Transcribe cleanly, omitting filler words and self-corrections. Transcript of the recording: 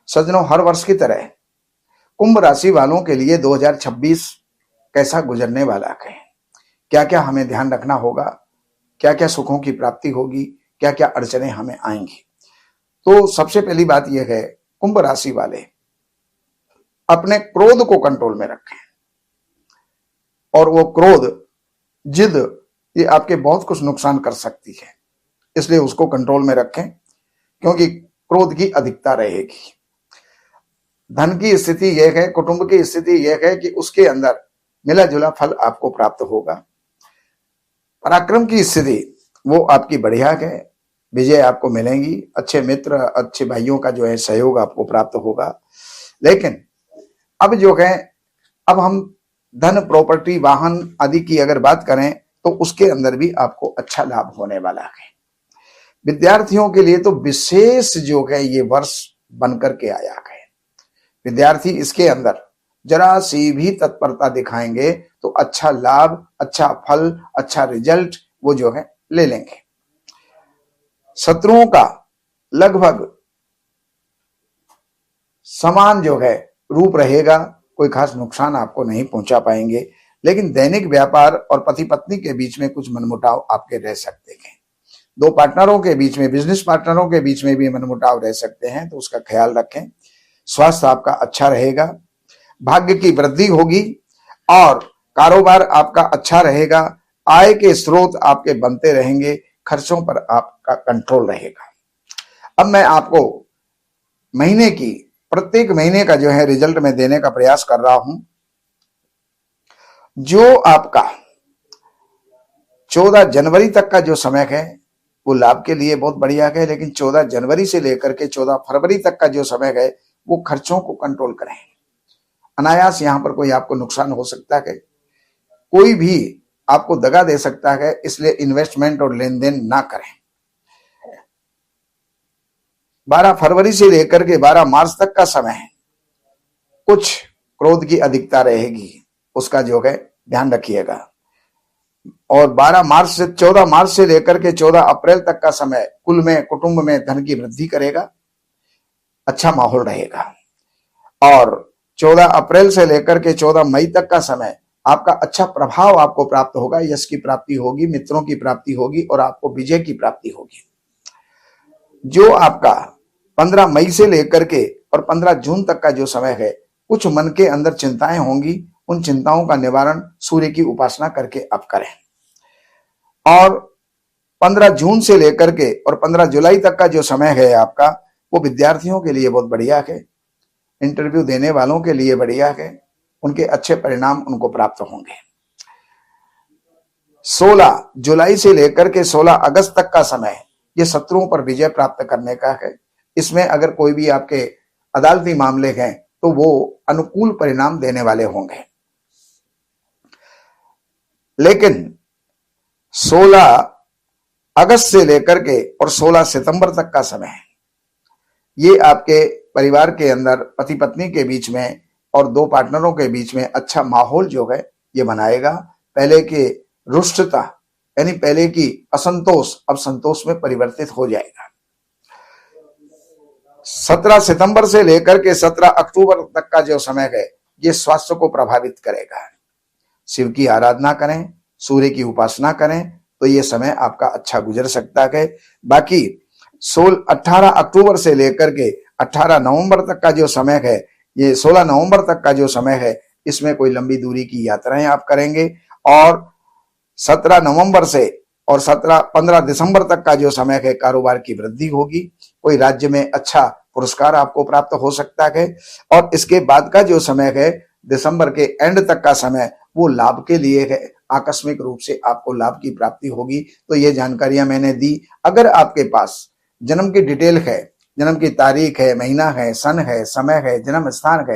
सज्जनों, हर वर्ष की तरह कुंभ राशि वालों के लिए 2026 कैसा गुजरने वाला है, क्या क्या हमें ध्यान रखना होगा, क्या क्या सुखों की प्राप्ति होगी, क्या क्या अड़चने हमें आएंगी। तो सबसे पहली बात यह है, कुंभ राशि वाले अपने क्रोध को कंट्रोल में रखें। और वो क्रोध, जिद, ये आपके बहुत कुछ नुकसान कर सकती है, इसलिए उसको कंट्रोल में रखें, क्योंकि क्रोध की अधिकता रहेगी। धन की स्थिति यह है, कुटुंब की स्थिति यह है कि उसके अंदर मिला जुला फल आपको प्राप्त होगा। पराक्रम की स्थिति वो आपकी बढ़िया है, विजय आपको मिलेंगी, अच्छे मित्र, अच्छे भाइयों का जो है सहयोग आपको प्राप्त होगा। लेकिन अब जो है, अब हम धन, प्रॉपर्टी, वाहन आदि की अगर बात करें तो उसके अंदर भी आपको अच्छा लाभ होने वाला है। विद्यार्थियों के लिए तो विशेष जो है ये वर्ष बनकर के आया है। विद्यार्थी इसके अंदर जरा सी भी तत्परता दिखाएंगे तो अच्छा लाभ, अच्छा फल, अच्छा रिजल्ट वो जो है ले लेंगे। शत्रुओं का लगभग समान जो है रूप रहेगा, कोई खास नुकसान आपको नहीं पहुंचा पाएंगे। लेकिन दैनिक व्यापार और पति पत्नी के बीच में कुछ मनमुटाव आपके रह सकते हैं। दो पार्टनरों के बीच में, बिजनेस पार्टनरों के बीच में भी मनमुटाव रह सकते हैं, तो उसका ख्याल रखें। स्वास्थ्य आपका अच्छा रहेगा, भाग्य की वृद्धि होगी और कारोबार आपका अच्छा रहेगा। आय के स्रोत आपके बनते रहेंगे, खर्चों पर आपका कंट्रोल रहेगा। अब मैं आपको महीने की, प्रत्येक महीने का जो है रिजल्ट में देने का प्रयास कर रहा हूं। जो आपका 14 जनवरी तक का जो समय है वो लाभ के लिए बहुत बढ़िया है, लेकिन 14 जनवरी से लेकर के 14 फरवरी तक का जो समय है वो खर्चों को कंट्रोल करें। अनायास यहां पर कोई आपको नुकसान हो सकता है, कोई भी आपको दगा दे सकता है, इसलिए इन्वेस्टमेंट और लेन देन ना करें। 12 फरवरी से लेकर के 12 मार्च तक का समय है, कुछ क्रोध की अधिकता रहेगी, उसका जो है ध्यान रखिएगा। और 12 मार्च से 14 मार्च से लेकर के 14 अप्रैल तक का समय कुल में कुटुंब में धन की वृद्धि करेगा, अच्छा माहौल रहेगा। और 14 अप्रैल से लेकर के 14 मई तक का समय आपका अच्छा प्रभाव आपको प्राप्त होगा, यश की प्राप्ति होगी, मित्रों की प्राप्ति होगी और आपको विजय की प्राप्ति होगी। जो आपका 15 मई से लेकर के और 15 जून तक का जो समय है, कुछ मन के अंदर चिंताएं होंगी, उन चिंताओं का निवारण सूर्य की उपासना करके आप करें। और 15 जून से लेकर के और 15 जुलाई तक का जो समय है आपका, वो विद्यार्थियों के लिए बहुत बढ़िया है, इंटरव्यू देने वालों के लिए बढ़िया है, उनके अच्छे परिणाम उनको प्राप्त होंगे। 16 जुलाई से लेकर के 16 अगस्त तक का समय ये शत्रुओं पर विजय प्राप्त करने का है। इसमें अगर कोई भी आपके अदालती मामले हैं तो वो अनुकूल परिणाम देने वाले होंगे। लेकिन 16 अगस्त से लेकर के और 16 सितंबर तक का समय ये आपके परिवार के अंदर, पति पत्नी के बीच में और दो पार्टनरों के बीच में अच्छा माहौल जो है ये बनाएगा। पहले के रुष्टता यानी पहले की असंतोष अब संतोष में परिवर्तित हो जाएगा। 17 सितंबर से लेकर के 17 अक्टूबर तक का जो समय है ये स्वास्थ्य को प्रभावित करेगा। शिव की आराधना करें, सूर्य की उपासना करें तो ये समय आपका अच्छा गुजर सकता है। बाकी 18 अक्टूबर से लेकर के 18 नवंबर तक का जो समय है, ये 16 नवंबर तक का जो समय है, इसमें कोई लंबी दूरी की यात्राएं आप करेंगे। और 17 नवंबर से और 15 दिसंबर तक का जो समय है, कारोबार की वृद्धि होगी, कोई राज्य में अच्छा पुरस्कार आपको प्राप्त हो सकता है। और इसके बाद का जो समय है, दिसंबर के एंड तक का समय, वो लाभ के लिए है, आकस्मिक रूप से आपको लाभ की प्राप्ति होगी। तो ये जानकारियां मैंने दी। अगर आपके पास जन्म की डिटेल है, जन्म की तारीख है, महीना है, सन है, समय है, जन्म स्थान है,